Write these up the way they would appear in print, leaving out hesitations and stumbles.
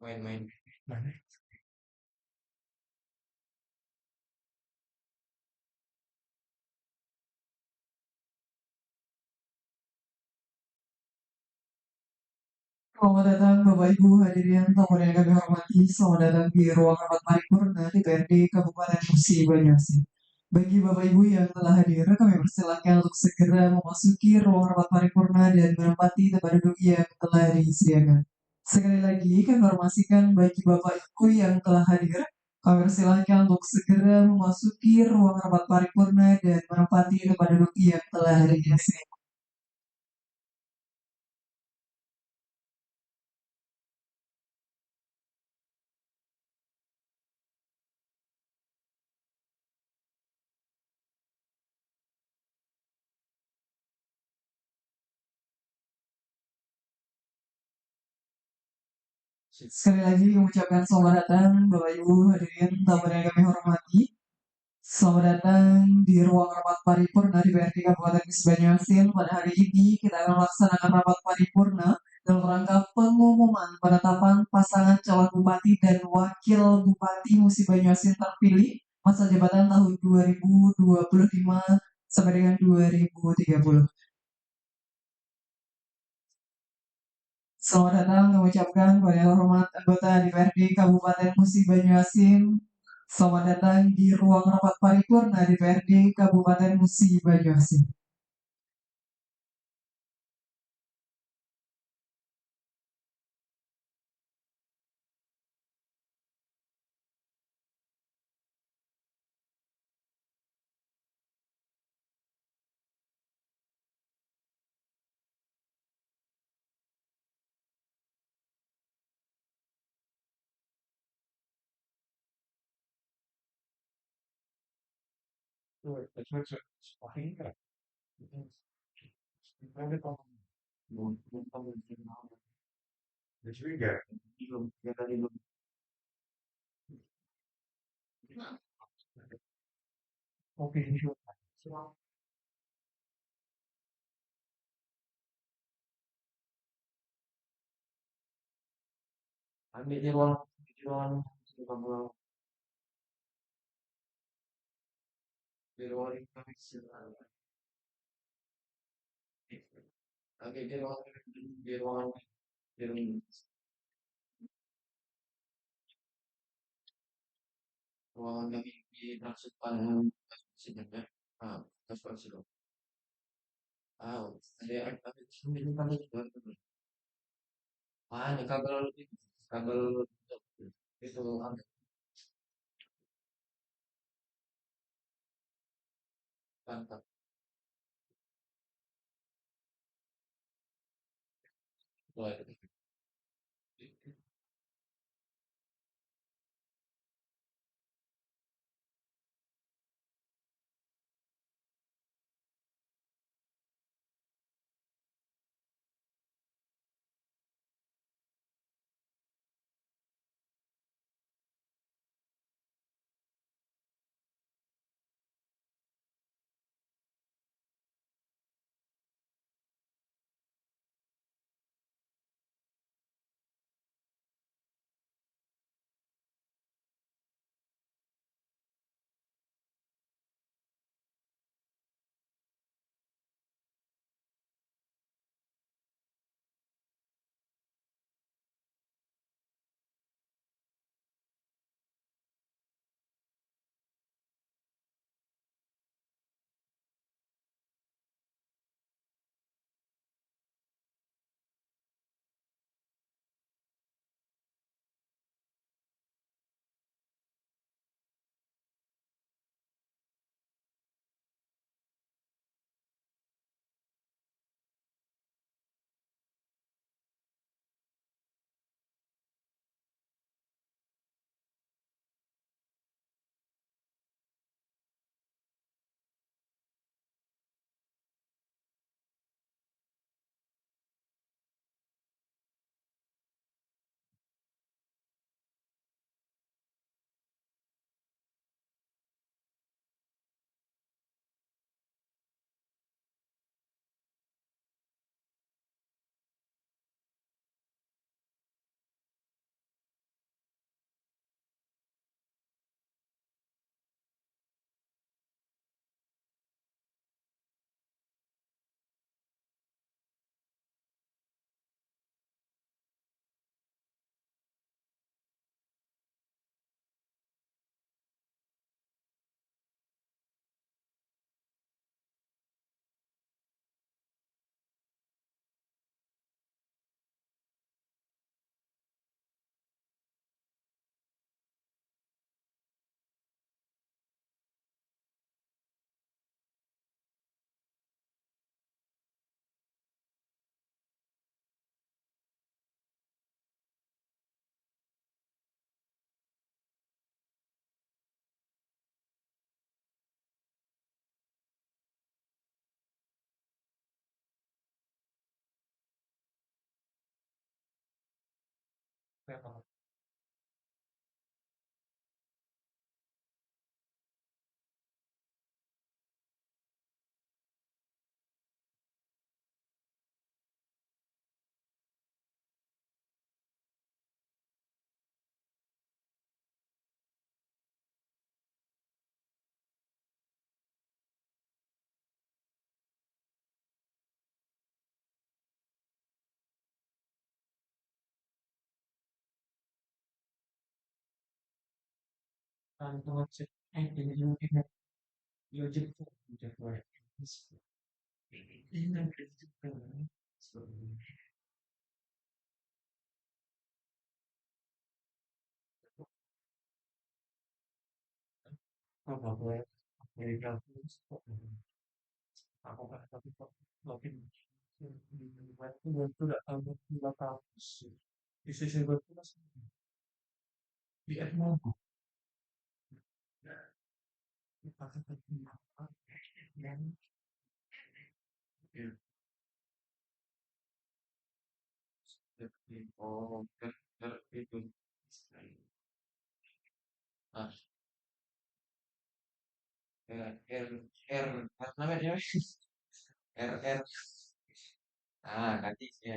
Main-main mana? Selamat datang Bapak Ibu hadirin tamu yang kami hormati. Selamat datang di ruang rapat paripurna DPRD Kabupaten Musi Banyuasin. Bagi Bapak Ibu yang telah hadir, kami persilakan untuk segera memasuki ruang rapat paripurna dan menempati tempat duduk yang telah disediakan. Sekali lagi, kami informasikan bagi Bapak Ibu yang telah hadir, kami persilakan untuk segera memasuki ruang rapat paripurna dan menempati tempat duduk yang telah disediakan. Sekali lagi mengucapkan selamat datang Bapak Ibu hadirin tamu yang kami hormati. Selamat datang di ruang rapat paripurna di DPRD Kabupaten Banyuasin. Pada hari ini kita akan melaksanakan rapat paripurna dalam rangka pengumuman penetapan pasangan calon bupati dan wakil bupati Musi Banyuasin terpilih masa jabatan tahun 2025 sampai dengan 2030. Selamat datang kami ucapkan kepada yang hormat anggota DPRD Kabupaten Musi Banyuasin. Selamat datang di ruang rapat paripurna DPRD Kabupaten Musi Banyuasin. Tuh, itu wah, gimana kok belum tahu gimana. Terus juga belum ya tadi belum. Oke, ambil di ruang di ruang informasi. Oke, di ruang di ruang ruangan kami di transportan sebenarnya. Ah, transportasi loh. Ah, ada di sini kami juga. Ah, ini kabel itu ada tangkap. tanto ngecek ini io oggetto aku nggak tapi kok makin itu nggak tahu dua kampus di sisi itu masih di Edmond pakai apa yang oh itu ah R namanya R Kartisia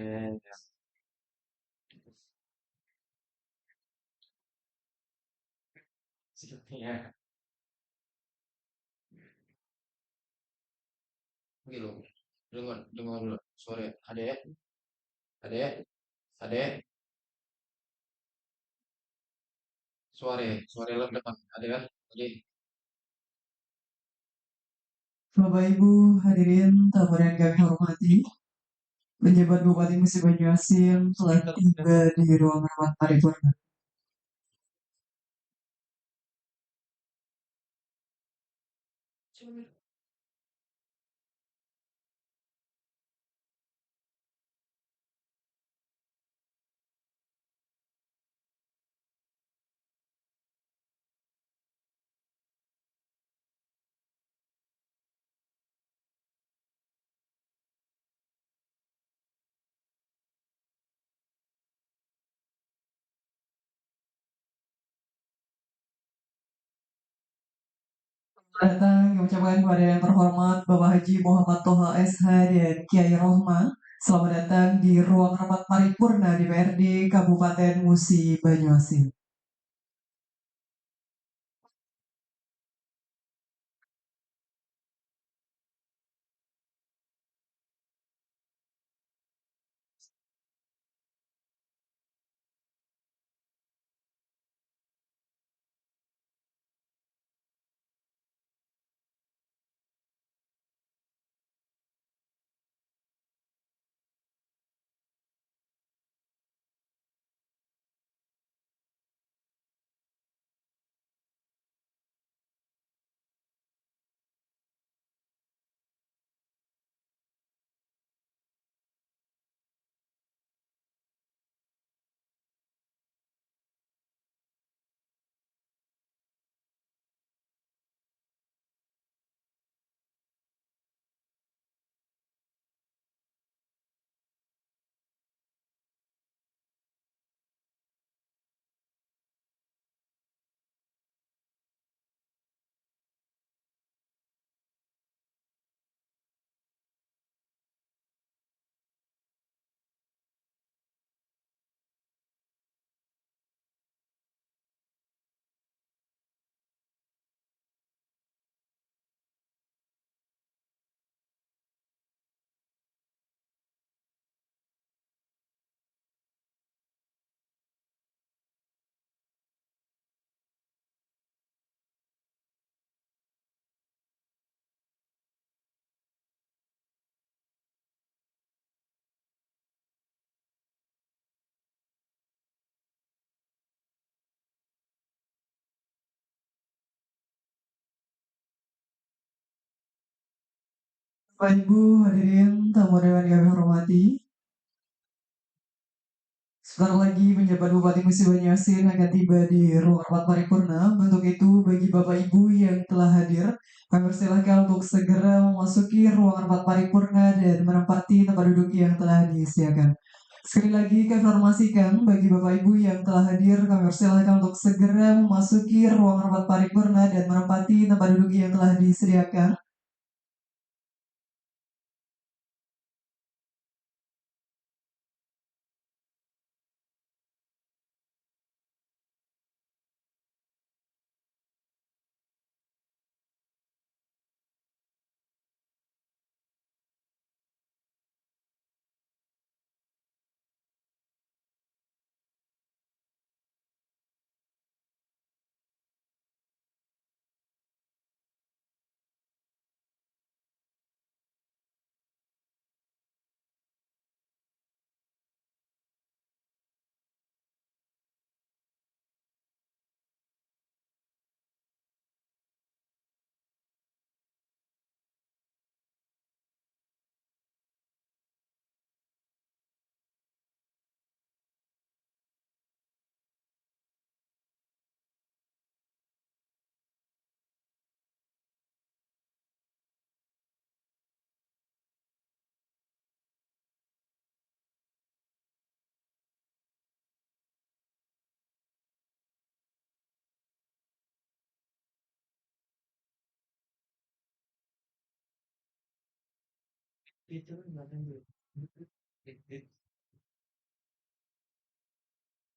ya gitu dengar dengar dulu sore adek adek sore lo depan ada kan oke Bapak Ibu hadirin tamu yang kami hormati, penjabat Bupati Musi Banyuasin telah tiba di ruang rapat paripurna. Datang yang ucapkan kepada yang terhormat Bapak Haji Muhammad Toha SH dan Kiai Rohma. Selamat datang di ruang rapat paripurna DPRD Kabupaten Musi Banyuasin. Bapak Ibu hadirin tamu yang kami hormati, sebentar lagi penjabat Bupati Musi Banyuasin akan tiba di ruang rapat paripurna. Untuk itu, bagi Bapak Ibu yang telah hadir, kami persilahkan untuk segera memasuki ruang rapat paripurna dan menempati tempat duduk yang telah disediakan. Sekali lagi kami informasikan bagi Bapak Ibu yang telah hadir, kami persilahkan untuk segera memasuki ruang rapat paripurna dan menempati tempat duduk yang telah disediakan. Itu nggak tahu.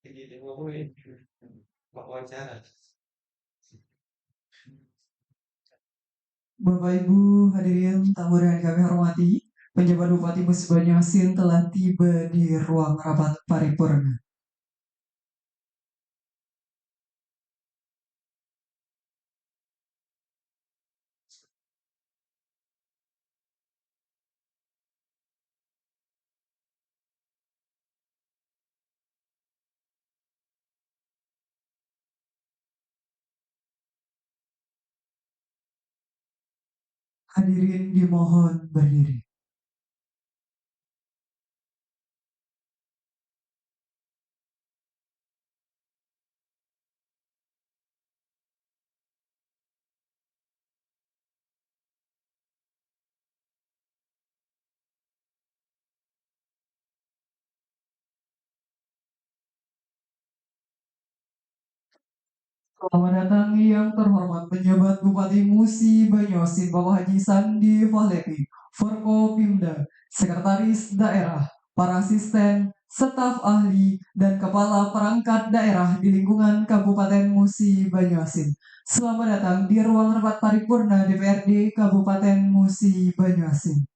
Jadi ngomongin wawancara. Bapak Ibu hadirin tamu yang kami hormati, penjabat Bupati Musi Banyuasin telah tiba di ruang rapat paripurna. Hadirin dimohon berdiri. Selamat datang yang terhormat penjabat Bupati Musi Banyuasin Bapak Haji Sandi Fahlevi, Forkopimda, Sekretaris Daerah, para asisten, staf ahli, dan kepala perangkat daerah di lingkungan Kabupaten Musi Banyuasin. Selamat datang di ruang rapat paripurna DPRD Kabupaten Musi Banyuasin.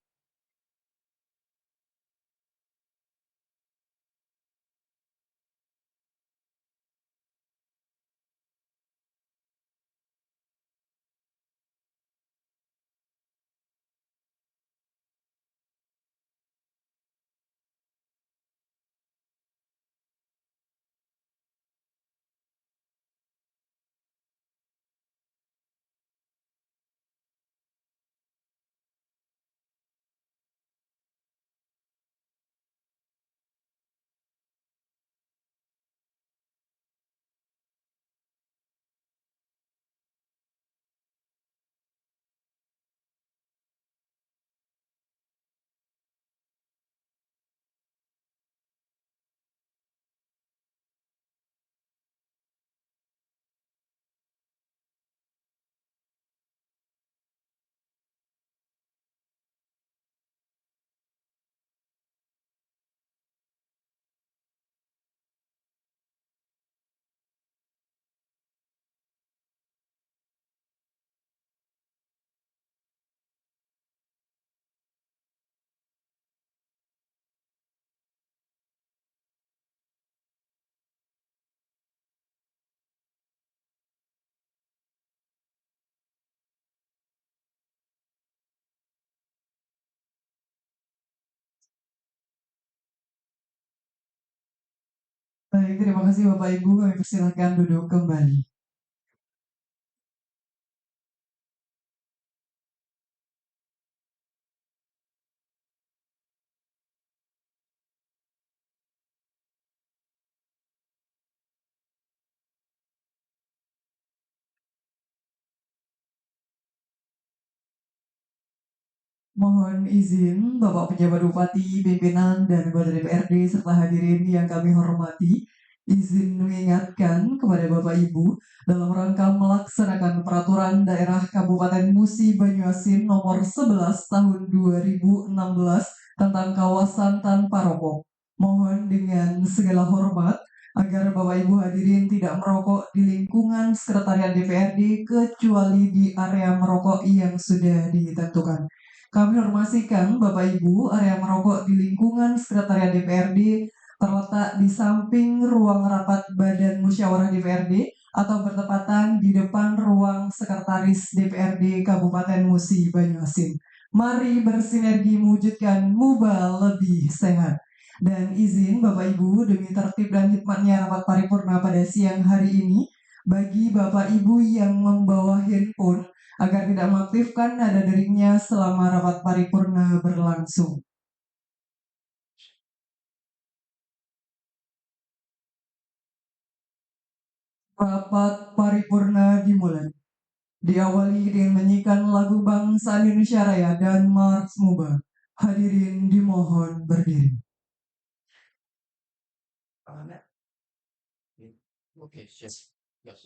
Baik, terima kasih Bapak Ibu, kami persilahkan duduk kembali. Mohon izin Bapak Pejabat Bupati, pimpinan, dan anggota DPRD serta hadirin yang kami hormati. Izin mengingatkan kepada Bapak Ibu dalam rangka melaksanakan peraturan daerah Kabupaten Musi Banyuasin nomor 11 tahun 2016 tentang kawasan tanpa rokok. Mohon dengan segala hormat agar Bapak Ibu hadirin tidak merokok di lingkungan sekretariat DPRD kecuali di area merokok yang sudah ditentukan. Kami informasikan Bapak Ibu, area merokok di lingkungan sekretariat DPRD terletak di samping ruang rapat Badan Musyawarah DPRD atau bertepatan di depan ruang sekretaris DPRD Kabupaten Musi Banyuasin. Mari bersinergi mewujudkan MUBA lebih sehat. Dan izin Bapak Ibu demi tertib dan hikmatnya rapat paripurna pada siang hari ini, bagi Bapak Ibu yang membawa handphone agar tidak mengaktifkan nada deringnya selama rapat paripurna berlangsung. Rapat paripurna dimulai. Diawali dengan menyanyikan lagu Bangsa Indonesia Raya dan Mars Muba. Hadirin dimohon berdiri. Okay, yes. Yes.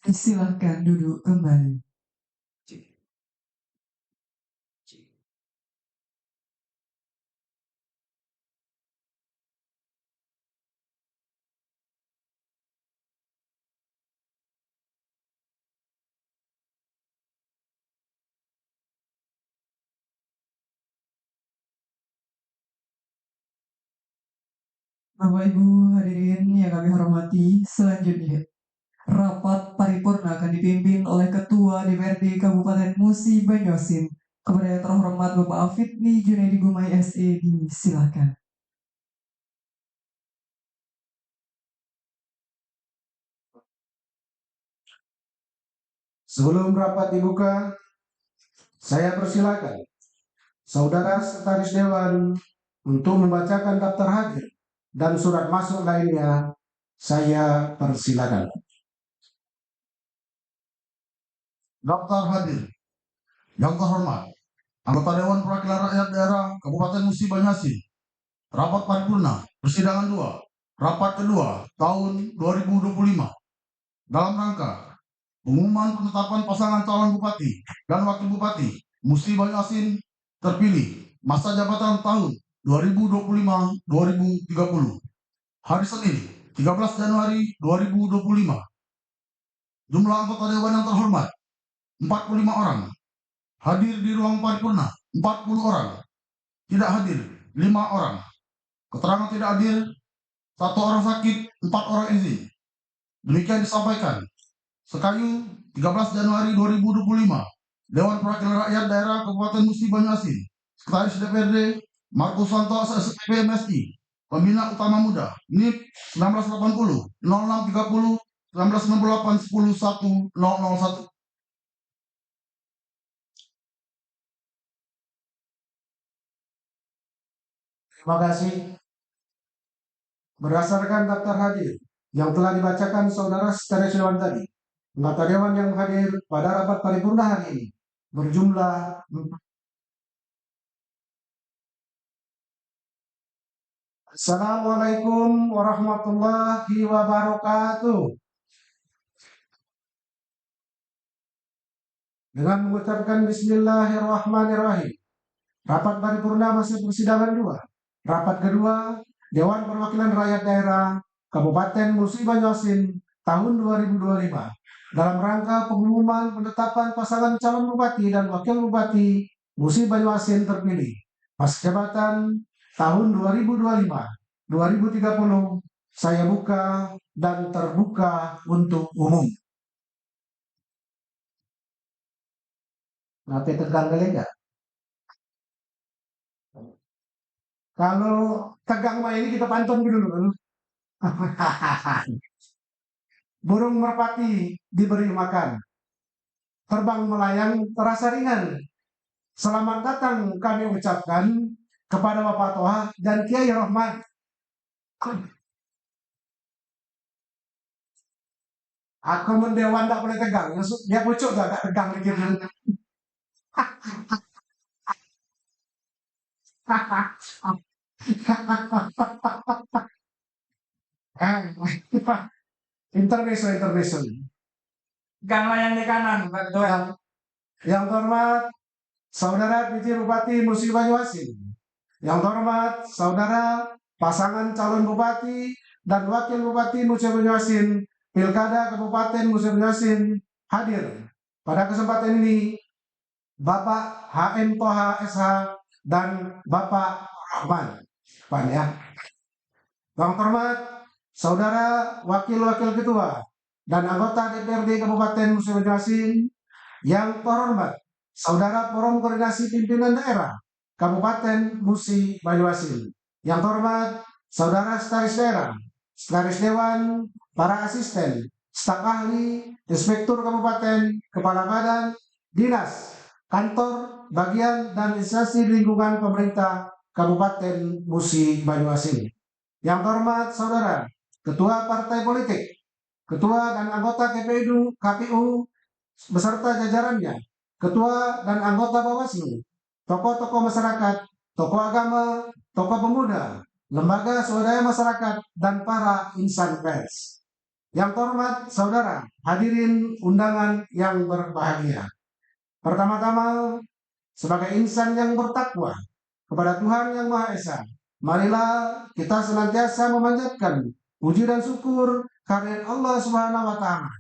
Silakan duduk kembali. Bapak Ibu hadirin yang kami hormati, selanjutnya rapat paripurna akan dipimpin oleh Ketua DPRD Kabupaten Musi Banyuasin. Kepada yang terhormat Bapak Afidni Junaidi Gumai SE, silakan. Sebelum rapat dibuka, saya persilakan Saudara Sekretaris Dewan untuk membacakan daftar hadir dan surat masuk lainnya. Saya persilakan. Daftar hadir. Yang terhormat, anggota Dewan Perwakilan Rakyat Daerah Kabupaten Musi Banyuasin, rapat paripurna persidangan 2, rapat kedua tahun 2025 dalam rangka pengumuman penetapan pasangan calon bupati dan wakil bupati Musi Banyuasin terpilih masa jabatan tahun 2025-2030. Hari Senin, 13 Januari 2025. Jumlah anggota Dewan yang terhormat 45 orang. Hadir di ruang paripurna 40 orang. Tidak hadir 5 orang. Keterangan tidak hadir 1 orang sakit, 4 orang izin. Demikian disampaikan Sekayu 13 Januari 2025. Dewan Perwakilan Rakyat Daerah Kabupaten Musi Banyuasin, Sekretaris DPRD Markus Santo SSPP MSI, Pembina Utama Muda NIP 1980 0630 1968 10 1 001. Terima kasih. Berdasarkan daftar hadir yang telah dibacakan Saudara Sekretaris Dewan tadi, anggota Dewan yang hadir pada rapat paripurna hari ini berjumlah. Assalamualaikum warahmatullahi wabarakatuh. Dengan mengucapkan Bismillahirrahmanirrahim, rapat paripurna masa persidangan 2, rapat kedua Dewan Perwakilan Rakyat Daerah Kabupaten Musi Banyuasin tahun 2025 dalam rangka pengumuman penetapan pasangan calon bupati dan wakil bupati Musi Banyuasin terpilih masa jabatan tahun 2025-2030 saya buka dan terbuka untuk umum. Nanti tegang kali enggak? Kalau tegang mah ini kita pantun dulu. Burung merpati diberi makan, terbang melayang terasa ringan. Selamat datang kami ucapkan kepada Bapak Toha dan Kiai Rohman. Aku mendewan tak boleh tegang, dia pucuk tuh agak tegang dikit. Intermission. Gang layang di kanan, Pak Ketua. Yang terhormat Saudara PJ Bupati Musi Banyuasin. Yang terhormat Saudara pasangan calon bupati dan wakil bupati Musi Banyuasin Pilkada Kabupaten Musi Banyuasin hadir. Pada kesempatan ini Bapak HM Toha SH dan Bapak Rahman. Pak ya. Yang terhormat Saudara Wakil-Wakil Ketua dan anggota DPRD Kabupaten Musi Banyuasin. Yang terhormat Saudara Forum Koordinasi Pimpinan Daerah Kabupaten Musi Banyuasin. Yang terhormat Saudara Sekretaris Daerah, Sekretaris Dewan, para asisten, staf ahli, inspektur kabupaten, kepala badan, dinas, kantor, bagian, dan instansi lingkungan pemerintah Kabupaten Musi Banyuasin. Yang terhormat Saudara Ketua Partai Politik, Ketua dan anggota KPU beserta jajarannya, Ketua dan anggota Bawaslu, tokoh-tokoh masyarakat, tokoh agama, tokoh pemuda, lembaga swadaya masyarakat, dan para insan pers. Yang terhormat saudara, hadirin undangan yang berbahagia. Pertama-tama, sebagai insan yang bertakwa kepada Tuhan Yang Maha Esa, marilah kita senantiasa memanjatkan puji dan syukur kehadirat Allah Subhanahu wa Ta'ala.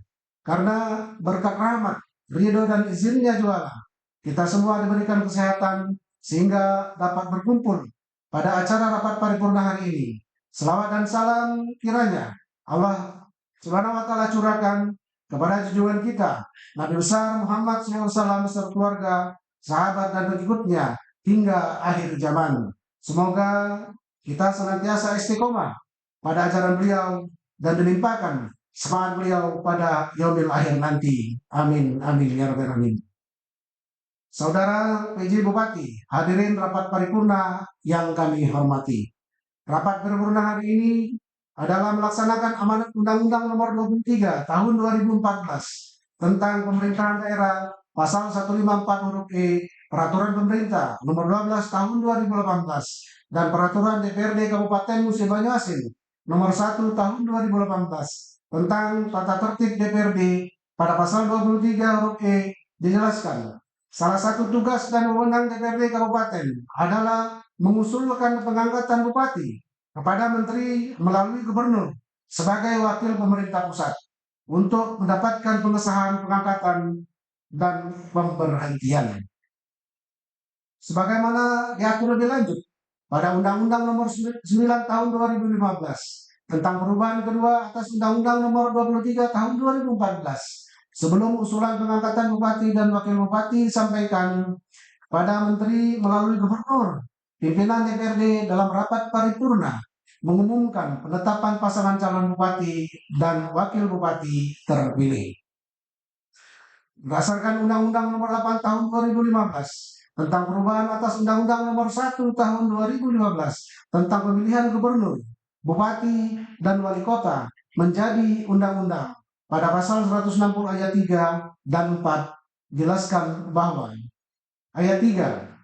Karena berkat rahmat, ridho dan izinnya jualah kita semua diberikan kesehatan sehingga dapat berkumpul pada acara rapat paripurna hari ini. Selawat dan salam kiranya Allah Subhanahu wa Ta'ala curahkan kepada junjungan kita Nabi besar Muhammad SAW beserta keluarga, sahabat dan pengikutnya hingga akhir zaman. Semoga kita senantiasa istiqomah pada ajaran beliau dan dilimpahkan semangat beliau pada yaumil akhir nanti. Amin, amin, ya rabbal alamin. Saudara PJ Bupati, hadirin rapat paripurna yang kami hormati. Rapat paripurna hari ini adalah melaksanakan amanat Undang-Undang Nomor 23 Tahun 2014 tentang Pemerintahan Daerah Pasal 154 huruf E, Peraturan Pemerintah Nomor 12 Tahun 2018 dan Peraturan DPRD Kabupaten Musi Banyuasin Nomor 1 Tahun 2018 tentang tata tertib DPRD. Pada pasal 23 huruf E dijelaskan, salah satu tugas dan wewenang DPRD Kabupaten adalah mengusulkan pengangkatan bupati kepada menteri melalui gubernur sebagai wakil pemerintah pusat untuk mendapatkan pengesahan pengangkatan dan pemberhentian. Sebagaimana diatur lebih lanjut pada Undang-Undang Nomor 9 Tahun 2015 tentang perubahan kedua atas Undang-Undang Nomor 23 Tahun 2014. Sebelum usulan pengangkatan bupati dan wakil bupati disampaikan kepada menteri melalui gubernur, pimpinan DPRD dalam rapat paripurna mengumumkan penetapan pasangan calon bupati dan wakil bupati terpilih. Berdasarkan Undang-Undang Nomor 8 Tahun 2015 tentang perubahan atas Undang-Undang Nomor 1 Tahun 2015 tentang pemilihan gubernur, bupati, dan wali kota menjadi undang-undang. Pada pasal 160 ayat 3 dan 4 jelaskan bahwa ayat 3,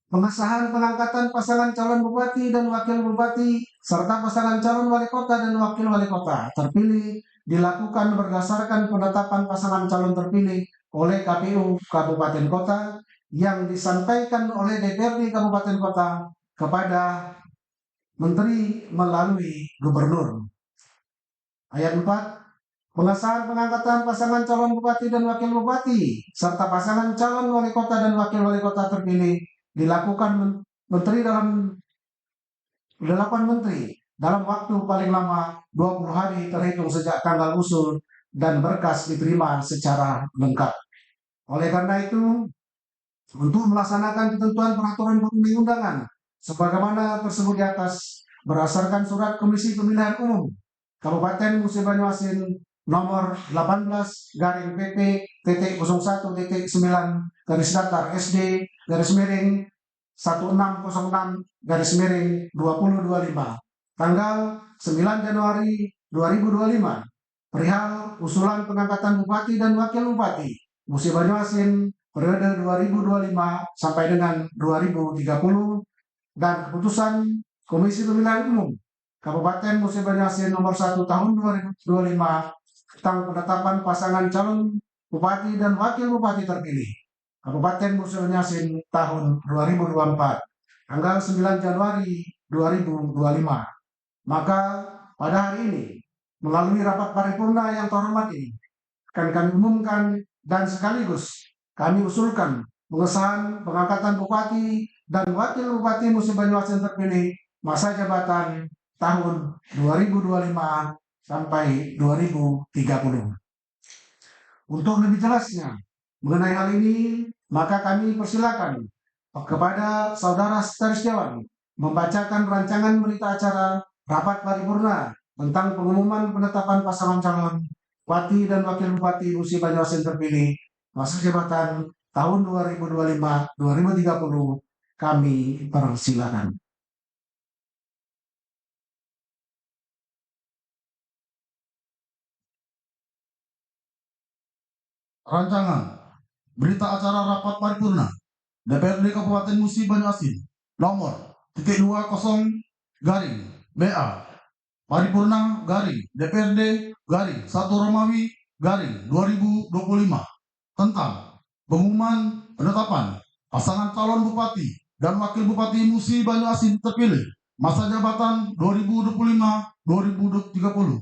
pengesahan pengangkatan pasangan calon bupati dan wakil bupati serta pasangan calon wali kota dan wakil wali kota terpilih dilakukan berdasarkan penetapan pasangan calon terpilih oleh KPU Kabupaten Kota yang disampaikan oleh DPRD Kabupaten Kota kepada menteri melalui gubernur. Ayat 4, pengesahan pengangkatan pasangan calon bupati dan wakil bupati serta pasangan calon wali kota dan wakil wali kota terpilih dilakukan menteri dalam 8 menteri dalam waktu paling lama 20 hari terhitung sejak tanggal usul dan berkas diterima secara lengkap. Oleh karena itu, untuk melaksanakan ketentuan peraturan perundang-undangan sebagaimana tersebut di atas berdasarkan surat Komisi Pemilihan Umum Kabupaten Musi Banyuasin nomor 18 garing PP titik 01 titik 9 garis datar SD garis miring 1606 garis miring 2025 tanggal 9 Januari 2025 perihal usulan pengangkatan bupati dan wakil bupati Musi Banyuasin periode 2025 sampai dengan 2030 dan keputusan Komisi Pemilihan Umum Kabupaten Musi Banyuasin nomor 1 tahun 2025 tentang penetapan pasangan calon bupati dan wakil bupati terpilih Kabupaten Musi Banyuasin tahun 2024 tanggal 9 Januari 2025. Maka pada hari ini melalui rapat paripurna yang terhormat ini akan kami umumkan dan sekaligus kami usulkan pengesahan pengangkatan bupati dan wakil bupati Musi Banyuasin terpilih masa jabatan tahun 2025 sampai 2030. Untuk lebih jelasnya mengenai hal ini, maka kami persilakan kepada saudara Setiawan membacakan rancangan berita acara rapat paripurna tentang pengumuman penetapan pasangan calon bupati dan wakil bupati Musi Banyuasin terpilih masa jabatan tahun 2025-2030. Kami persilakan. Rancangan berita acara rapat paripurna DPRD Kabupaten Musi Banyuasin nomor 20 garing BA Paripurna garing DPRD garing 1 Romawi garing 2025 tentang pengumuman penetapan pasangan calon bupati dan wakil bupati Musi Banyuasin terpilih masa jabatan 2025-2030.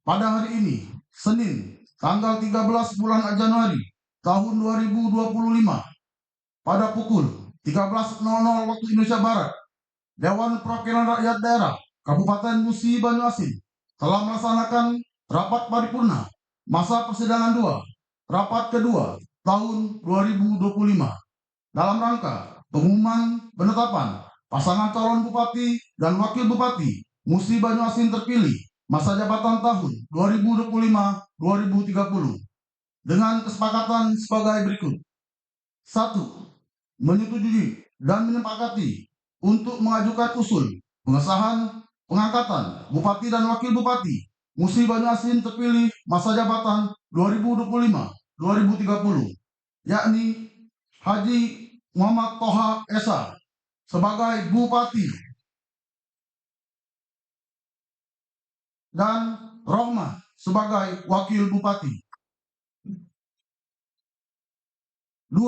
Pada hari ini, Senin, tanggal 13 bulan Januari tahun 2025, pada pukul 13.00 waktu Indonesia Barat, Dewan Perwakilan Rakyat Daerah Kabupaten Musi Banyuasin telah melaksanakan rapat paripurna masa persidangan 2, rapat kedua tahun 2025 dalam rangka pengumuman penetapan pasangan calon bupati dan wakil bupati Musi Banyuasin terpilih masa jabatan tahun 2025-2030 dengan kesepakatan sebagai berikut. 1. Menyetujui dan menyepakati untuk mengajukan usul pengesahan pengangkatan bupati dan wakil bupati Musi Banyuasin terpilih masa jabatan 2025-2030, yakni Haji Muhammad Toha Esa sebagai bupati dan Rohmah sebagai wakil bupati. 2.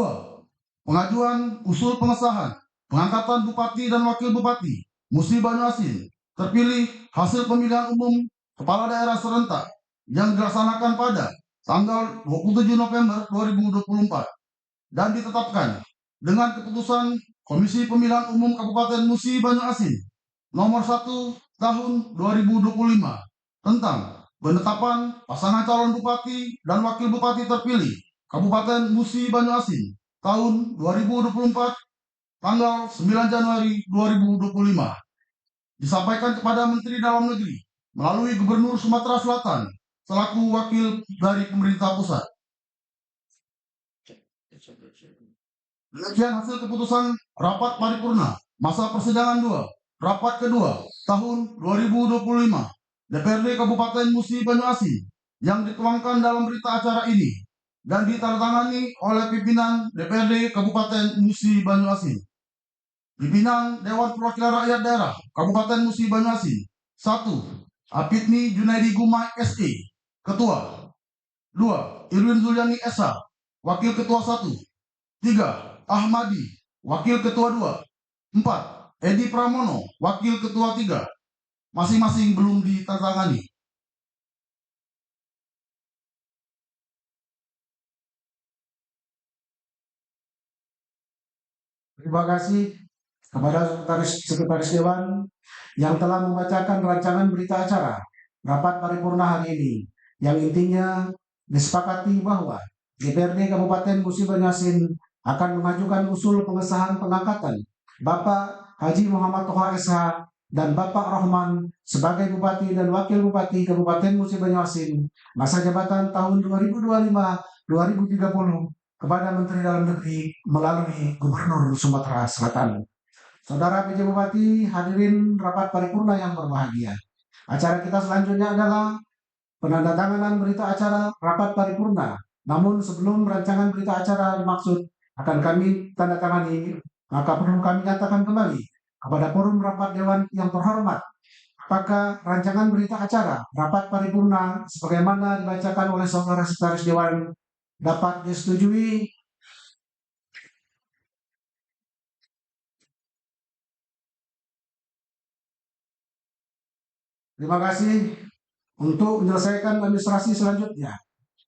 Pengajuan usul pengesahan pengangkatan bupati dan wakil bupati Musi Banyuasin terpilih hasil pemilihan umum kepala daerah serentak yang dilaksanakan pada tanggal 27 November 2024 dan ditetapkan dengan keputusan Komisi Pemilihan Umum Kabupaten Musi Banyuasin nomor 1 tahun 2025 tentang penetapan pasangan calon bupati dan wakil bupati terpilih Kabupaten Musi Banyuasin tahun 2024 tanggal 9 Januari 2025 disampaikan kepada Menteri Dalam Negeri melalui Gubernur Sumatera Selatan selaku wakil dari pemerintah pusat. Demikian hasil keputusan rapat paripurna masa persidangan 2, rapat kedua tahun 2025 DPRD Kabupaten Musi Banyuasin yang dituangkan dalam berita acara ini dan ditandatangani oleh pimpinan DPRD Kabupaten Musi Banyuasin. Pimpinan Dewan Perwakilan Rakyat Daerah Kabupaten Musi Banyuasin. 1. Apitni Junaidi Gumai SE, Ketua. 2. Irwin Zuliani Esa, Wakil Ketua 1. 3. Ahmadi, Wakil Ketua 2. 4. Edi Pramono, Wakil Ketua 3. Masing-masing belum ditandatangani. Terima kasih kepada Sekretaris Dewan yang telah membacakan rancangan berita acara rapat paripurna hari ini, yang intinya disepakati bahwa DPRD Kabupaten Musi Banyuasin akan mengajukan usul pengesahan pengangkatan Bapak Haji Muhammad Toha SH dan Bapak Rohman sebagai Bupati dan Wakil Bupati Kabupaten Musi Banyuasin masa jabatan tahun 2025-2030 kepada Menteri Dalam Negeri melalui Gubernur Sumatera Selatan. Saudara PJ Bupati, hadirin rapat paripurna yang berbahagia. Acara kita selanjutnya adalah penandatanganan berita acara rapat paripurna. Namun sebelum rancangan berita acara dimaksud akan kami tanda tangani, maka perlu kami nyatakan kembali kepada forum rapat dewan yang terhormat, apakah rancangan berita acara rapat paripurna sebagaimana dibacakan oleh saudara sekretaris dewan dapat disetujui? Terima kasih. Untuk menyelesaikan administrasi selanjutnya,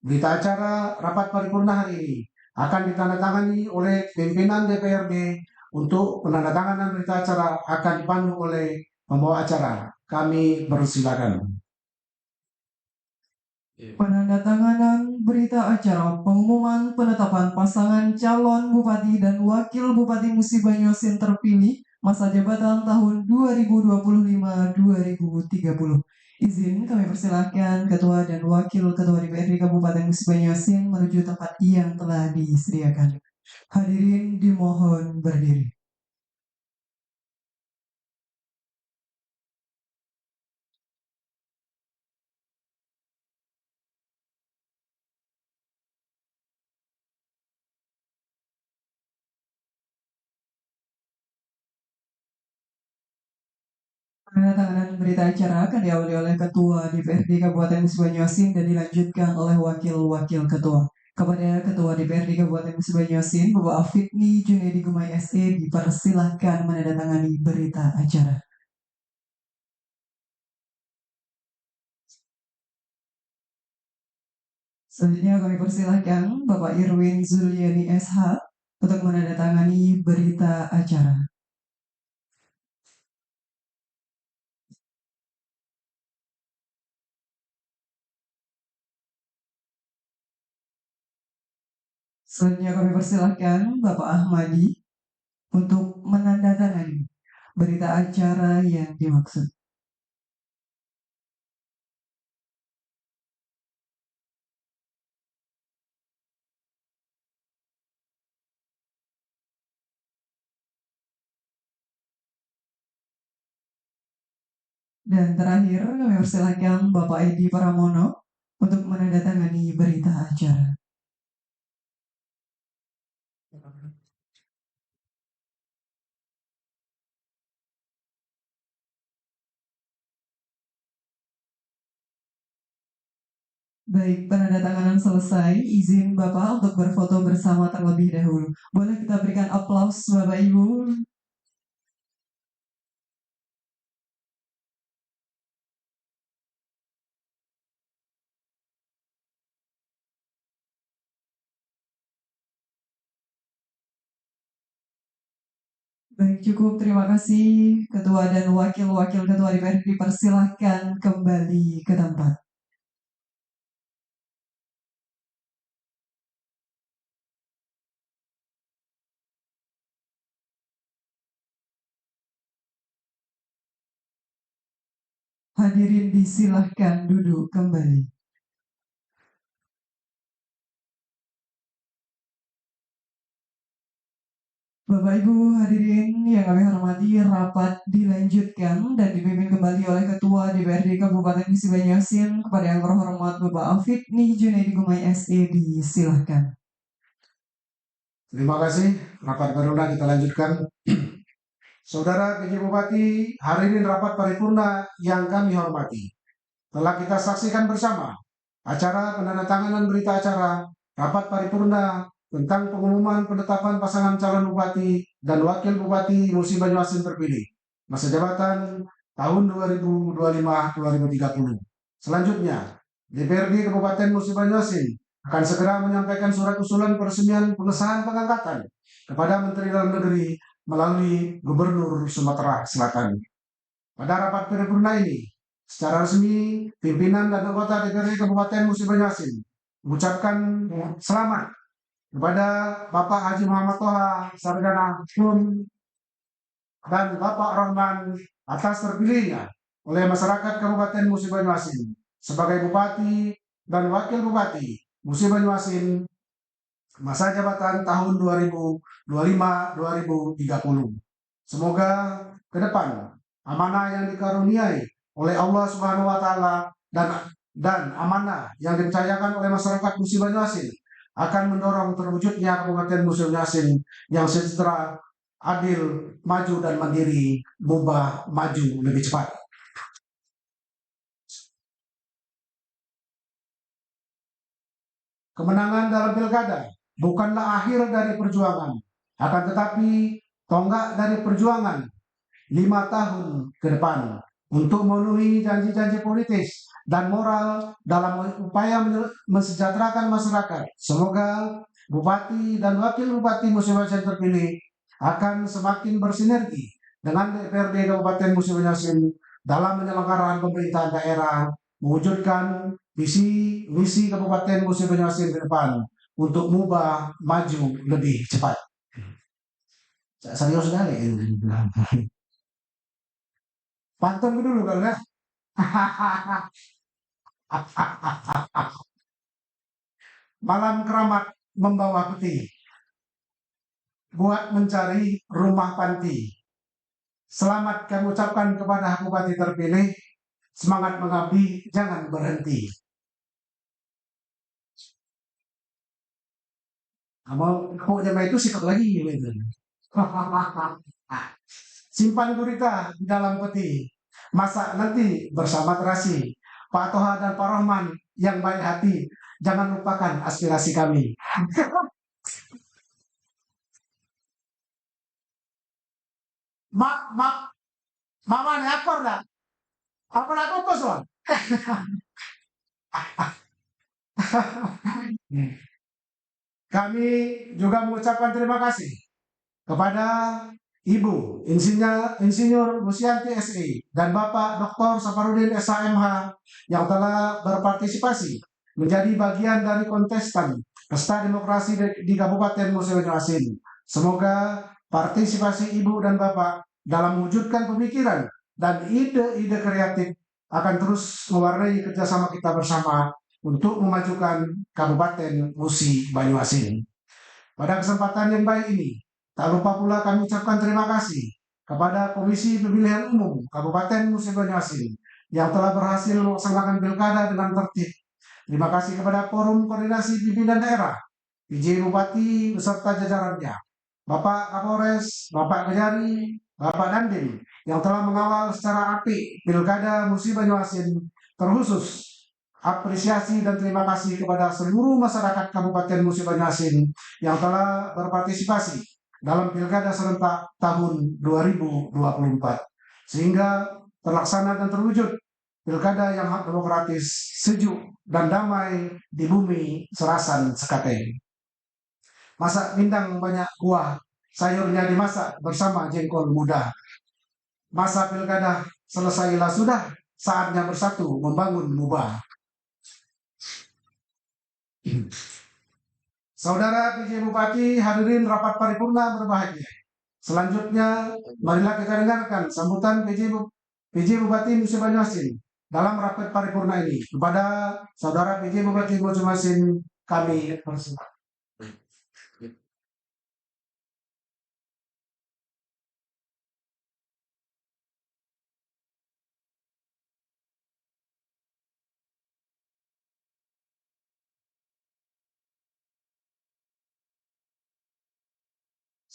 berita acara rapat paripurna hari ini akan ditandatangani oleh pimpinan DPRD. Untuk penandatanganan berita acara akan dipandu oleh pembawa acara. Kami persilakan. Penandatanganan berita acara pengumuman penetapan pasangan calon bupati dan wakil bupati Musi Banyuasin terpilih masa jabatan tahun 2025-2030. Izin kami persilahkan Ketua dan Wakil Ketua DPRD Kabupaten Musi Banyuasin menuju tempat yang telah disediakan. Hadirin dimohon berdiri. Penandatanganan berita acara akan diawali oleh Ketua DPRD Kabupaten Musi Banyuasin dan dilanjutkan oleh Wakil-Wakil Ketua. Kepada Ketua DPRD Kabupaten Musi Banyuasin, Bapak Afidni Junaidi Gumai SE dipersilahkan menandatangani berita acara. Selanjutnya kami persilahkan Bapak Irwin Zuliani SH untuk menandatangani berita acara. Selanjutnya kami persilahkan Bapak Ahmadi untuk menandatangani berita acara yang dimaksud. Dan terakhir kami persilahkan Bapak Edi Pramono untuk menandatangani berita acara. Baik, penandatanganan selesai. Izin Bapak untuk berfoto bersama terlebih dahulu. Boleh kita berikan aplaus Bapak Ibu? Baik, cukup. Terima kasih Ketua dan Wakil-Wakil Ketua DPRD dipersilahkan kembali ke tempat. Hadirin disilahkan duduk kembali. Bapak Ibu hadirin yang kami hormati, rapat dilanjutkan dan dipimpin kembali oleh Ketua DPRD Kabupaten Musi Banyuasin. Kepada yang terhormat Bapak Afidni Junaidi Gumai SE disilahkan. Terima kasih. Rapat barulah kita lanjutkan. Saudara PJ Bupati, hari ini rapat paripurna yang kami hormati. Telah kita saksikan bersama acara penandatanganan berita acara rapat paripurna tentang pengumuman penetapan pasangan calon bupati dan wakil bupati Musi Banyuasin terpilih masa jabatan tahun 2025-2030. Selanjutnya, DPRD Kabupaten Musi Banyuasin akan segera menyampaikan surat usulan peresmian pengesahan pengangkatan kepada Menteri Dalam Negeri melalui Gubernur Sumatera Selatan. Pada rapat paripurna ini, secara resmi, pimpinan dan anggota DPRD Kabupaten Musi Banyuasin mengucapkan selamat kepada Bapak Haji Muhammad Toha, Sarjana Hukum, dan Bapak Rahman atas terpilihnya oleh masyarakat Kabupaten Musi Banyuasin sebagai Bupati dan Wakil Bupati Musi Banyuasin masa jabatan tahun 2025-2030. Semoga ke depan amanah yang dikaruniai oleh Allah Subhanahu wa taala dan amanah yang dipercayakan oleh masyarakat Musi Banyuasin akan mendorong terwujudnya Kabupaten Musi Banyuasin yang sejahtera, adil, maju dan mandiri, mubah, maju lebih cepat. Kemenangan dalam pilkada bukanlah akhir dari perjuangan, akan tetapi tonggak dari perjuangan 5 tahun ke depan untuk memenuhi janji-janji politis dan moral dalam upaya mensejahterakan masyarakat. Semoga Bupati dan Wakil Bupati Musi Banyuasin terpilih akan semakin bersinergi dengan DPRD Kabupaten Musi Banyuasin dalam penyelenggaraan pemerintahan daerah, mewujudkan visi misi Kabupaten Musi Banyuasin ke depan untuk mubah maju lebih cepat. Serius sekali. Pantun dulu kan ya. Malam keramat membawa peti buat mencari rumah panti. Selamat kami ucapkan kepada Bupati terpilih, semangat mengabdi, jangan berhenti. Kamu jamaah itu sikat lagi gitu. Simpan gurita di dalam peti, Masa nanti bersama terasi Pak Toha dan Pak Rahman yang baik hati, jangan lupakan aspirasi kami. Mama nih akor dah. Apa nak kukus loh? Kami juga mengucapkan terima kasih kepada Ibu Insinyur Lusianti SE dan Bapak Dr. Safarudin SHMH yang telah berpartisipasi menjadi bagian dari kontestan Pesta Demokrasi di Kabupaten Musi Banyuasin. Semoga partisipasi Ibu dan Bapak dalam mewujudkan pemikiran dan ide-ide kreatif akan terus mewarnai kerjasama kita bersama untuk memajukan Kabupaten Musi Banyuasin. Pada kesempatan yang baik ini, tak lupa pula kami ucapkan terima kasih kepada Komisi Pemilihan Umum Kabupaten Musi Banyuasin yang telah berhasil melaksanakan pilkada dengan tertib. Terima kasih kepada Forum Koordinasi Pimpinan Daerah, PJ Bupati beserta jajarannya, Bapak Kapolres, Bapak Kejari, Bapak Dandim yang telah mengawal secara apik pilkada Musi Banyuasin. Terkhusus apresiasi dan terima kasih kepada seluruh masyarakat Kabupaten Musi Banyuasin yang telah berpartisipasi dalam pilkada serentak tahun 2024 sehingga terlaksana dan terwujud pilkada yang hak demokratis, sejuk dan damai di bumi Serasan Sekateng. Masak pindang banyak kuah, sayurnya dimasak bersama jengkol muda. Masa pilkada selesailah sudah, saatnya bersatu membangun Mubah. Saudara PJ Bupati, hadirin rapat paripurna berbahagia. Selanjutnya, marilah kita dengarkan sambutan PJ Bupati Musi Banyuasin dalam rapat paripurna ini. Kepada Saudara PJ Bupati Musi Banyuasin, kami persilakan.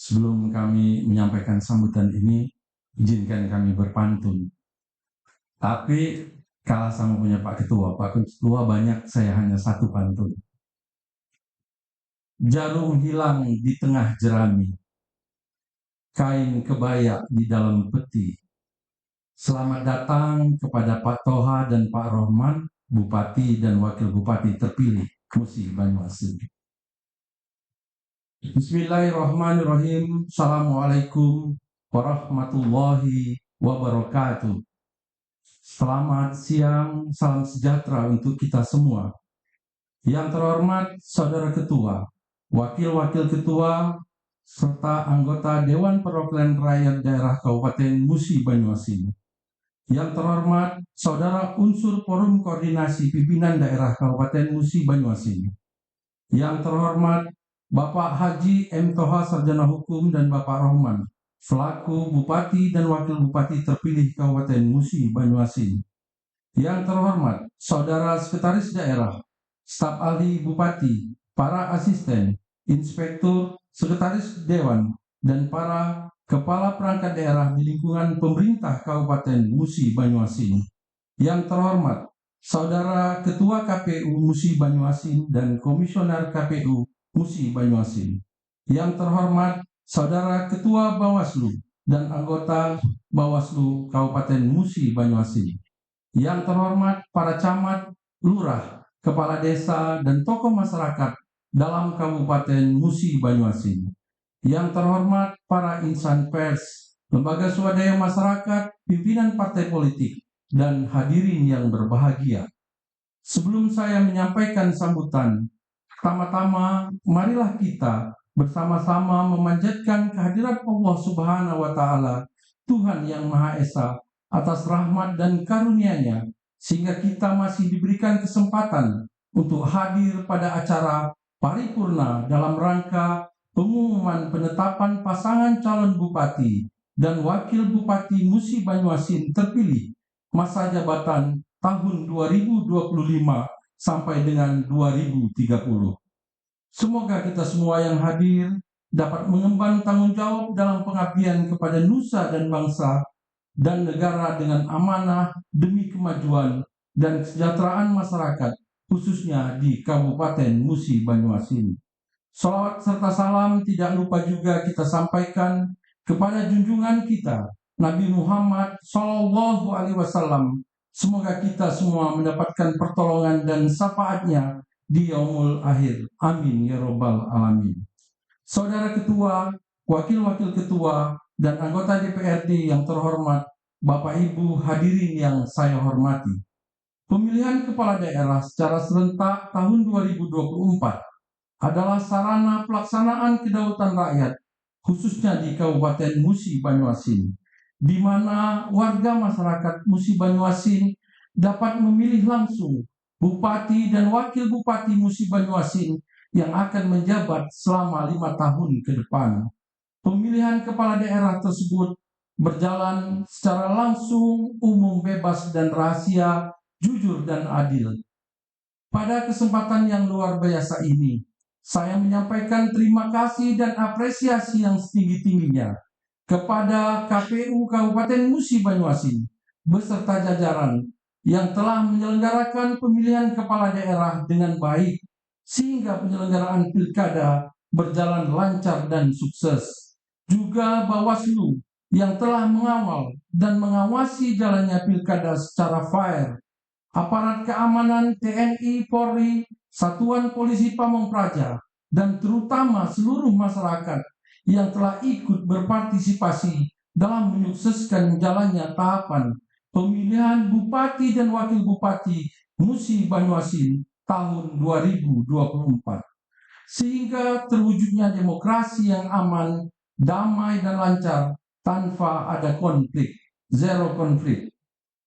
Sebelum kami menyampaikan sambutan ini, izinkan kami berpantun. Tapi kalah sama punya Pak Ketua banyak, saya hanya satu pantun. Jarum hilang di tengah jerami, kain kebaya di dalam peti. Selamat datang kepada Pak Toha dan Pak Rahman, Bupati dan Wakil Bupati terpilih Musi Banyuasin. Bismillahirrahmanirrahim. Assalamualaikum warahmatullahi wabarakatuh. Selamat siang, salam sejahtera untuk kita semua. Yang terhormat Saudara Ketua, Wakil-Wakil Ketua, serta anggota Dewan Perwakilan Rakyat Daerah Kabupaten Musi Banyuasin. Yang terhormat Saudara unsur Forum Koordinasi Pimpinan Daerah Kabupaten Musi Banyuasin. Yang terhormat Bapak Haji M. Toha Sarjana Hukum dan Bapak Rahman selaku Bupati dan Wakil Bupati terpilih Kabupaten Musi Banyuasin. Yang terhormat Saudara Sekretaris Daerah, Staf Ahli Bupati, para asisten, inspektur, sekretaris dewan, dan para kepala perangkat daerah di lingkungan pemerintah Kabupaten Musi Banyuasin. Yang terhormat Saudara Ketua KPU Musi Banyuasin dan Komisioner KPU Musi Banyuasin. Yang terhormat Saudara Ketua Bawaslu dan anggota Bawaslu Kabupaten Musi Banyuasin. Yang terhormat para camat, lurah, kepala desa, dan tokoh masyarakat dalam Kabupaten Musi Banyuasin. Yang terhormat para insan pers, lembaga swadaya masyarakat, pimpinan partai politik, dan hadirin yang berbahagia. Sebelum saya menyampaikan sambutan, pertama-tama marilah kita bersama-sama memanjatkan kehadirat Allah Subhanahu wa Ta'ala, Tuhan yang Maha Esa, atas rahmat dan karunia-Nya, sehingga kita masih diberikan kesempatan untuk hadir pada acara paripurna dalam rangka pengumuman penetapan pasangan calon bupati dan wakil bupati Musi Banyuasin terpilih masa jabatan tahun 2025 sampai dengan 2030. Semoga kita semua yang hadir dapat mengemban tanggung jawab dalam pengabdian kepada nusa dan bangsa dan negara dengan amanah demi kemajuan dan kesejahteraan masyarakat, khususnya di Kabupaten Musi Banyumas ini. Salawat serta salam tidak lupa juga kita sampaikan kepada junjungan kita Nabi Muhammad Shallallahu Alaihi Wasallam. Semoga kita semua mendapatkan pertolongan dan syafaatnya di yaumul akhir. Amin ya robbal alamin. Saudara Ketua, Wakil-Wakil Ketua, dan anggota DPRD yang terhormat, Bapak Ibu hadirin yang saya hormati. Pemilihan kepala daerah secara serentak tahun 2024 adalah sarana pelaksanaan kedaulatan rakyat, khususnya di Kabupaten Musi Banyuasin, di mana warga masyarakat Musi Banyuasin dapat memilih langsung Bupati dan Wakil Bupati Musi Banyuasin yang akan menjabat selama 5 tahun ke depan. Pemilihan kepala daerah tersebut berjalan secara langsung, umum, bebas, dan rahasia, jujur, dan adil. Pada kesempatan yang luar biasa ini, saya menyampaikan terima kasih dan apresiasi yang setinggi-tingginya kepada KPU Kabupaten Musi Banyuasin beserta jajaran yang telah menyelenggarakan pemilihan kepala daerah dengan baik sehingga penyelenggaraan pilkada berjalan lancar dan sukses. Juga Bawaslu yang telah mengawal dan mengawasi jalannya pilkada secara fair, aparat keamanan TNI, Polri, Satuan Polisi Pamong Praja, dan terutama seluruh masyarakat yang telah ikut berpartisipasi dalam menyukseskan jalannya tahapan pemilihan Bupati dan Wakil Bupati Musi Banyuasin tahun 2024. Sehingga terwujudnya demokrasi yang aman, damai, dan lancar tanpa ada konflik, zero konflik.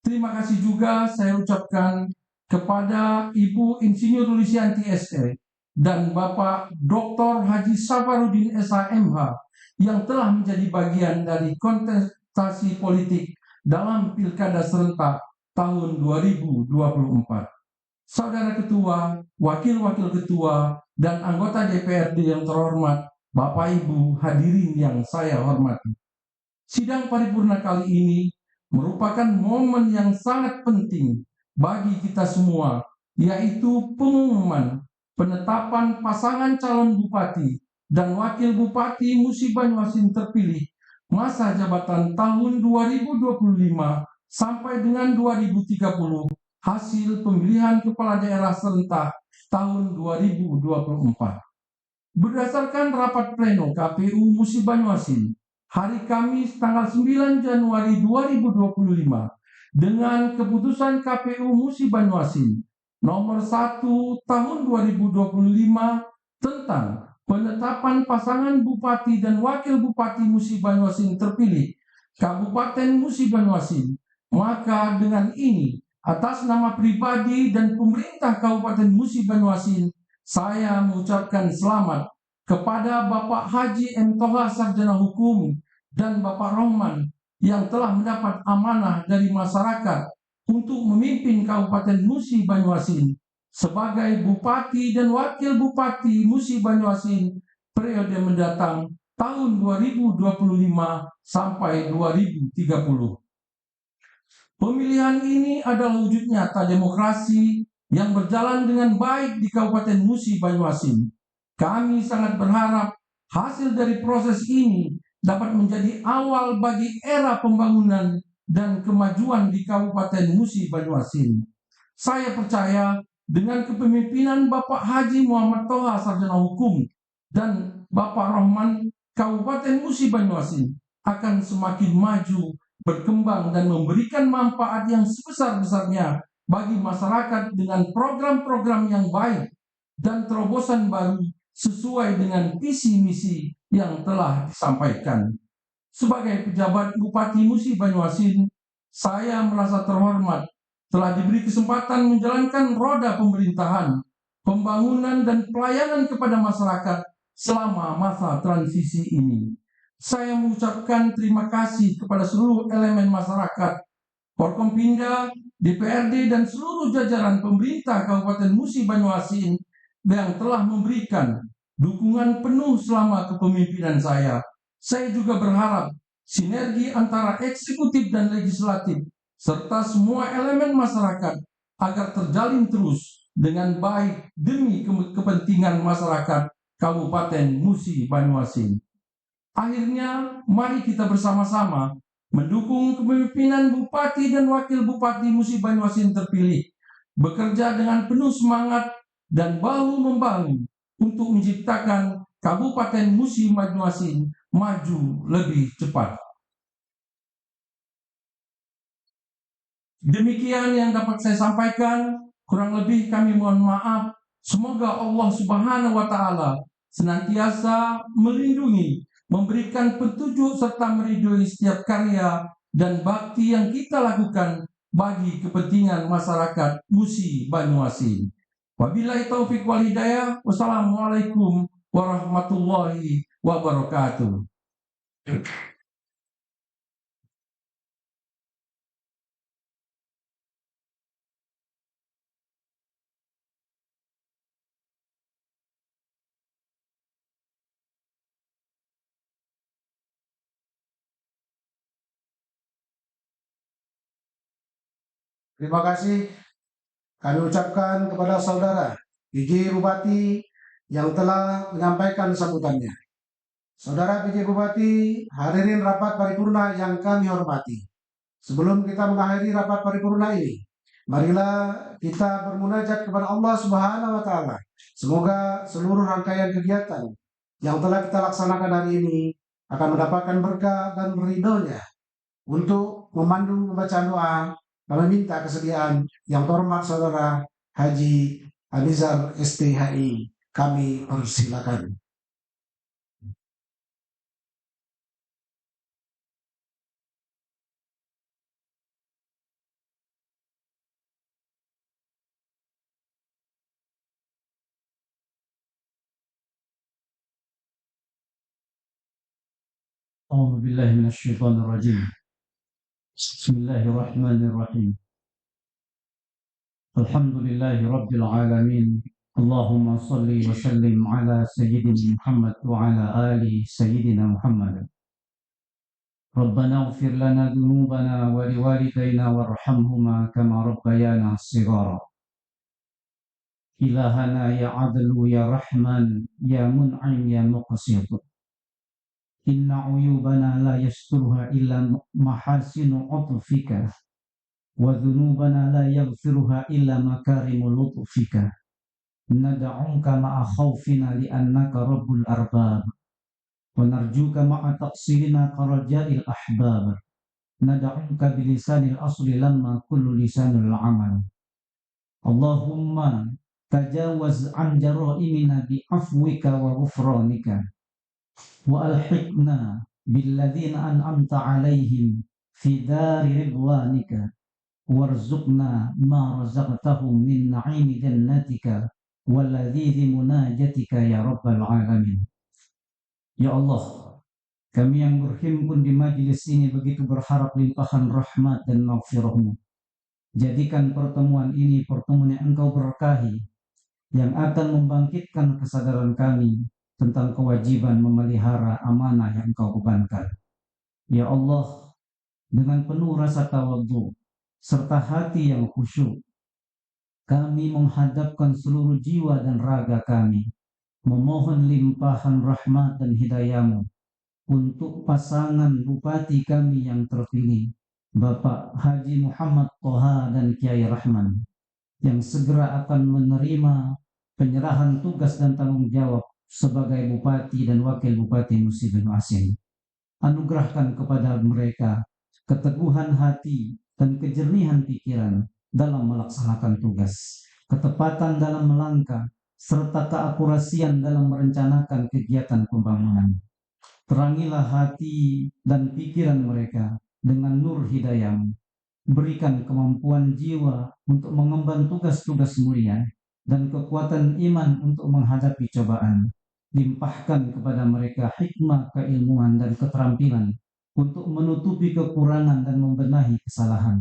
Terima kasih juga saya ucapkan kepada Ibu Insinyur Lusianti SE dan Bapak Dr. Haji Safarudin SHMH yang telah menjadi bagian dari kontestasi politik dalam Pilkada serentak tahun 2024. Saudara Ketua, Wakil-Wakil Ketua, dan anggota DPRD yang terhormat, Bapak Ibu hadirin yang saya hormati. Sidang paripurna kali ini merupakan momen yang sangat penting bagi kita semua, yaitu pengumuman penetapan pasangan calon bupati dan wakil bupati Musi Banyuasin terpilih masa jabatan tahun 2025 sampai dengan 2030 hasil pemilihan kepala daerah serentak tahun 2024. Berdasarkan rapat pleno KPU Musi Banyuasin hari Kamis tanggal 9 Januari 2025 dengan keputusan KPU Musi Banyuasin nomor 1 tahun 2025 tentang penetapan pasangan Bupati dan Wakil Bupati Musi Banyuasin terpilih Kabupaten Musi Banyuasin, maka dengan ini atas nama pribadi dan pemerintah Kabupaten Musi Banyuasin, saya mengucapkan selamat kepada Bapak Haji M. Toha Sarjana Hukum dan Bapak Rohman yang telah mendapat amanah dari masyarakat untuk memimpin Kabupaten Musi Banyuasin sebagai Bupati dan Wakil Bupati Musi Banyuasin periode mendatang tahun 2025 sampai 2030. Pemilihan ini adalah wujud nyata demokrasi yang berjalan dengan baik di Kabupaten Musi Banyuasin. Kami sangat berharap hasil dari proses ini dapat menjadi awal bagi era pembangunan dan kemajuan di Kabupaten Musi Banyuasin. Saya percaya dengan kepemimpinan Bapak Haji Muhammad Toha Sarjana Hukum dan Bapak Rohman, Kabupaten Musi Banyuasin akan semakin maju, berkembang, dan memberikan manfaat yang sebesar-besarnya bagi masyarakat dengan program-program yang baik dan terobosan baru sesuai dengan visi misi yang telah disampaikan. Sebagai pejabat Bupati Musi Banyuasin, saya merasa terhormat telah diberi kesempatan menjalankan roda pemerintahan, pembangunan, dan pelayanan kepada masyarakat selama masa transisi ini. Saya mengucapkan terima kasih kepada seluruh elemen masyarakat, Forkompinda, DPRD, dan seluruh jajaran pemerintah Kabupaten Musi Banyuasin yang telah memberikan dukungan penuh selama kepemimpinan saya. Saya juga berharap sinergi antara eksekutif dan legislatif, serta semua elemen masyarakat agar terjalin terus dengan baik demi kepentingan masyarakat Kabupaten Musi Banyuasin. Akhirnya, mari kita bersama-sama mendukung kepemimpinan Bupati dan Wakil Bupati Musi Banyuasin terpilih, bekerja dengan penuh semangat dan bahu-membahu untuk menciptakan Kabupaten Musi Banyuasin maju lebih cepat. Demikian yang dapat saya sampaikan, kurang lebih kami mohon maaf. Semoga Allah Subhanahu wa Ta'ala senantiasa melindungi, memberikan petunjuk serta meridhoi setiap karya dan bakti yang kita lakukan bagi kepentingan masyarakat Musi Banyuasin. Wabillahi taufiq wal hidayah. Wassalamualaikum warahmatullahi wabarakatuh. Terima kasih kami ucapkan kepada saudara PJ Bupati yang telah menyampaikan sambutannya. Saudara PJ Bupati, hadirin rapat paripurna yang kami hormati. Sebelum kita mengakhiri rapat paripurna ini, marilah kita bermunajat kepada Allah Subhanahu wa Ta'ala. Semoga seluruh rangkaian kegiatan yang telah kita laksanakan hari ini akan mendapatkan berkah dan ridhonya. Untuk memandu pembacaan doa, kami minta kesediaan yang terhormat Saudara Haji Alizar STHI. Kami persilakan. أعوذ بالله من الشيطان الرجيم. بسم الله الرحمن الرحيم. الحمد لله رب العالمين. اللهم صل وسلم على سيدنا محمد وعلى آل سيدنا محمد. ربنا اغفر لنا ذنوبنا ولوالدينا وارحمهما كما ربيانا صغارا. إلهنا يا عدل يا رحمن يا منعم يا مقسط. إن عيوبنا لا يسترها إلا محاسن عطفك وذنوبنا لا يغفرها إلا مكارم لطفك. ندعوك مع خوفنا لأنك رب الأرباب ونرجوك مع تقصيرنا كرجاء الأحباب. ندعوك بلسان الأصل لما كل لسان العمل. اللهم تجاوز عن جرائمنا بعفوك وغفرانك وألحقنا بالذين أنعمت عليهم في دار رضوانك وارزقنا ما رزقتهم من نعيم جنتك ولذيذ مناجتك يا رب العالمين. Ya Allah, kami yang berhimpun di majelis ini begitu berharap limpahan rahmat dan maghfirah-Mu. Jadikan pertemuan ini pertemuan yang Engkau berkahi, yang akan membangkitkan kesadaran kami tentang kewajiban memelihara amanah yang Engkau bebankan. Ya Allah, dengan penuh rasa tawadhu serta hati yang khusyuk, kami menghadapkan seluruh jiwa dan raga kami, memohon limpahan rahmat dan hidayah-Mu untuk pasangan bupati kami yang terpilih, Bapak Haji Muhammad Toha dan Kiai Rahman, yang segera akan menerima penyerahan tugas dan tanggung jawab sebagai Bupati dan Wakil Bupati Musi Banyuasin. Anugerahkan kepada mereka keteguhan hati dan kejernihan pikiran dalam melaksanakan tugas, ketepatan dalam melangkah, serta keakurasian dalam merencanakan kegiatan pembangunan. Terangilah hati dan pikiran mereka dengan nur hidayah. Berikan kemampuan jiwa untuk mengemban tugas-tugas mulia dan kekuatan iman untuk menghadapi cobaan. Limpahkan kepada mereka hikmah, keilmuan, dan keterampilan untuk menutupi kekurangan dan membenahi kesalahan.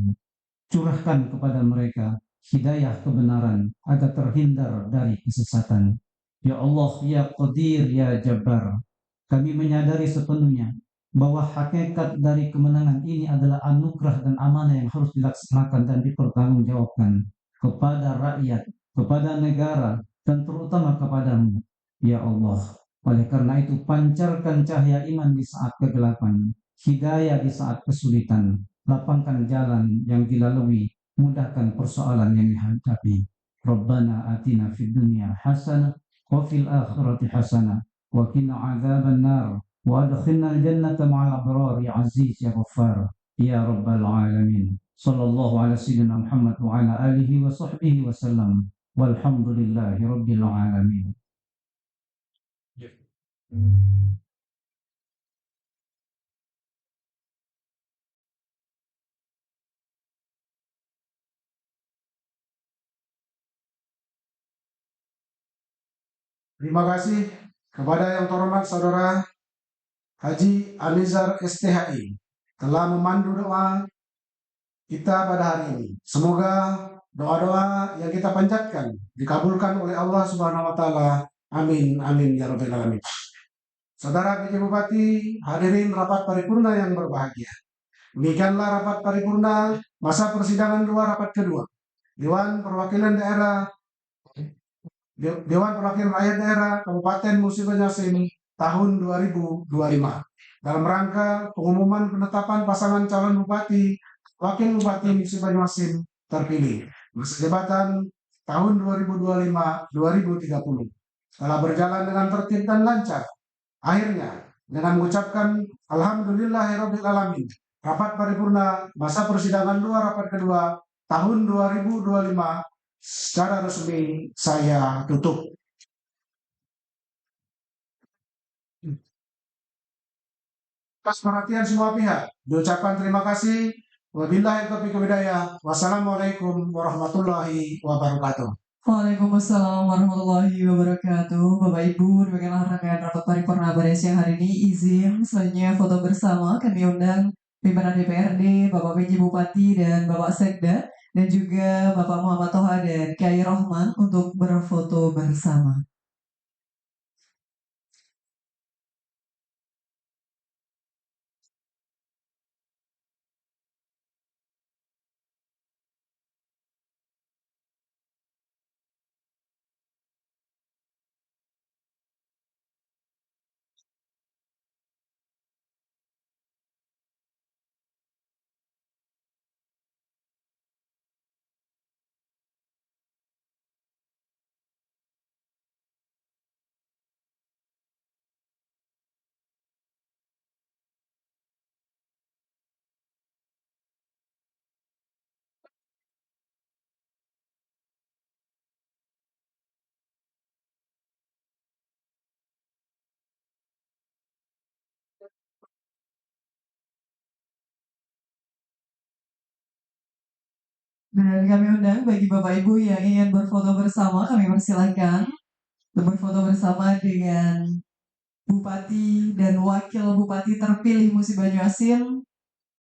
Curahkan kepada mereka hidayah kebenaran agar terhindar dari kesesatan. Ya Allah, ya Qadir, ya Jabbar, kami menyadari sepenuhnya bahwa hakikat dari kemenangan ini adalah anugerah dan amanah yang harus dilaksanakan dan dipertanggungjawabkan kepada rakyat, kepada negara, dan terutama kepadamu, ya Allah. Oleh karena itu, pancarkan cahaya iman di saat kegelapan, hidayah di saat kesulitan, lapangkan jalan yang dilalui, mudahkan persoalan yang dihadapi. Rabbana atina fid dunya hasanah wa fil akhirati hasanah wa qina adzaban nar وأدخلنا الجنة مع الأبرار يا عزيز يا غفار يا رب العالمين صلى الله على سيدنا محمد وعلى آله وصحبه وسلم والحمد لله رب العالمين. Terima kasih kepada yang terhormat Saudara Haji Alizar STHI telah memandu doa kita pada hari ini. Semoga doa-doa yang kita panjatkan dikabulkan oleh Allah Subhanahu wa taala. Amin amin ya rabbal alamin. Saudara PJ Bupati, hadirin rapat paripurna yang berbahagia. Demikianlah rapat paripurna masa persidangan rapat kedua Dewan Perwakilan Rakyat Daerah Kabupaten Musi Banyu tahun 2025 dalam rangka pengumuman penetapan pasangan calon bupati, wakil bupati Musi Banyuasin terpilih masa jabatan tahun 2025-2030 telah berjalan dengan tertib dan lancar. Akhirnya, dengan mengucapkan Alhamdulillahirabbil alamin, rapat paripurna masa persidangan rapat kedua tahun 2025 secara resmi saya tutup. Atas perhatian semua pihak, diucapkan terima kasih. Wabillahi taufiq wal hidayah. Wassalamualaikum warahmatullahi wabarakatuh. Waalaikumsalam warahmatullahi wabarakatuh. Bapak Ibu, demikianlah rangkaian rapat paripurna pada siang hari ini. Izin selanjutnya foto bersama kami undang pimpinan DPRD, Bapak PJ Bupati dan Bapak Sekda, dan juga Bapak Muhammad Toha dan Kiai Rohman untuk berfoto bersama. Dan kami undang bagi Bapak Ibu yang ingin berfoto bersama, kami persilahkan untuk berfoto bersama dengan Bupati dan Wakil Bupati terpilih Musi Banyuasin